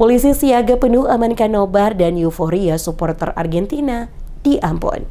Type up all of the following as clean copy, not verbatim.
Polisi siaga penuh amankan nobar dan euforia supporter Argentina di Ambon.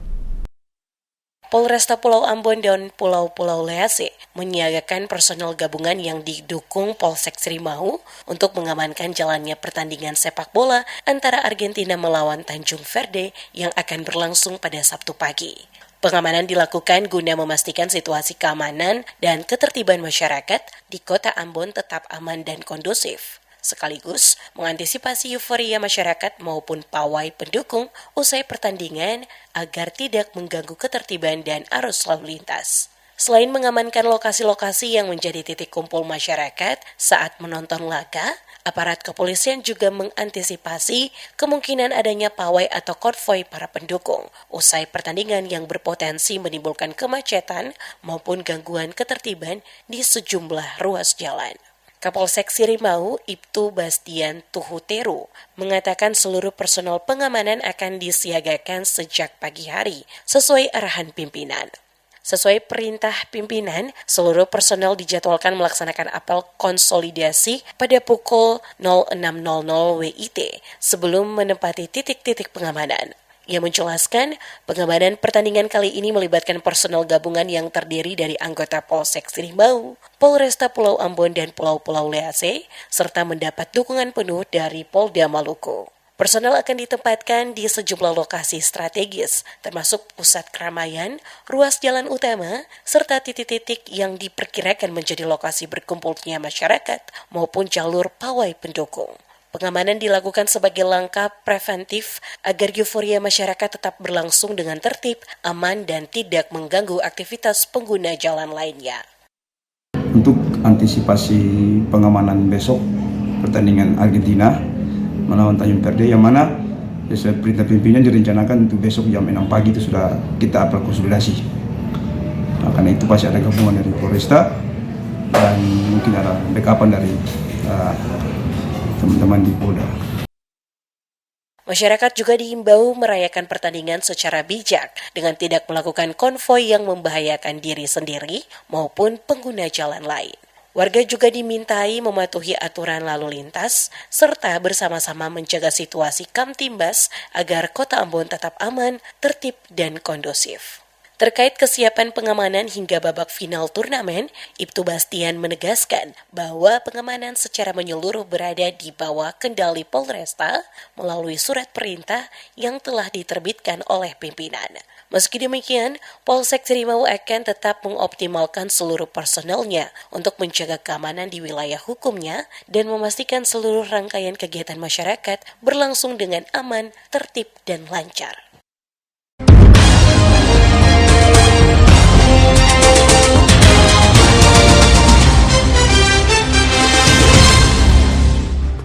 Polresta Pulau Ambon dan Pulau-Pulau Lease menyiagakan personel gabungan yang didukung Polsek Srimau untuk mengamankan jalannya pertandingan sepak bola antara Argentina melawan Tanjung Verde yang akan berlangsung pada Sabtu pagi. Pengamanan dilakukan guna memastikan situasi keamanan dan ketertiban masyarakat di Kota Ambon tetap aman dan kondusif, sekaligus mengantisipasi euforia masyarakat maupun pawai pendukung usai pertandingan agar tidak mengganggu ketertiban dan arus lalu lintas. Selain mengamankan lokasi-lokasi yang menjadi titik kumpul masyarakat saat menonton laga, aparat kepolisian juga mengantisipasi kemungkinan adanya pawai atau konvoi para pendukung usai pertandingan yang berpotensi menimbulkan kemacetan maupun gangguan ketertiban di sejumlah ruas jalan. Kapolsek Srimau, Ibtu Bastian Tuhuteru, mengatakan seluruh personel pengamanan akan disiagakan sejak pagi hari sesuai arahan pimpinan. Sesuai perintah pimpinan, seluruh personel dijadwalkan melaksanakan apel konsolidasi pada pukul 06.00 WIT sebelum menempati titik-titik pengamanan. Ia menjelaskan, pengamanan pertandingan kali ini melibatkan personel gabungan yang terdiri dari anggota Polsek Srimau, Polresta Pulau Ambon dan Pulau-Pulau Lease, serta mendapat dukungan penuh dari Polda Maluku. Personel akan ditempatkan di sejumlah lokasi strategis, termasuk pusat keramaian, ruas jalan utama, serta titik-titik yang diperkirakan menjadi lokasi berkumpulnya masyarakat maupun jalur pawai pendukung. Pengamanan dilakukan sebagai langkah preventif agar euforia masyarakat tetap berlangsung dengan tertib, aman, dan tidak mengganggu aktivitas pengguna jalan lainnya. Untuk antisipasi pengamanan besok pertandingan Argentina melawan Tanjung Verde, yang mana sesuai perintah pimpinan direncanakan untuk besok jam 6 pagi itu sudah kita apel konsolidasi. Nah, karena itu pasti ada gabungan dari Polresta dan mungkin ada backupan dari teman-teman di Polda. Masyarakat juga diimbau merayakan pertandingan secara bijak dengan tidak melakukan konvoi yang membahayakan diri sendiri maupun pengguna jalan lain. Warga juga dimintai mematuhi aturan lalu lintas serta bersama-sama menjaga situasi Kamtibmas agar Kota Ambon tetap aman, tertib, dan kondusif. Terkait kesiapan pengamanan hingga babak final turnamen, Ibtu Bastian menegaskan bahwa pengamanan secara menyeluruh berada di bawah kendali Polresta melalui surat perintah yang telah diterbitkan oleh pimpinan. Meski demikian, Polsek Srimau akan tetap mengoptimalkan seluruh personelnya untuk menjaga keamanan di wilayah hukumnya dan memastikan seluruh rangkaian kegiatan masyarakat berlangsung dengan aman, tertib, dan lancar.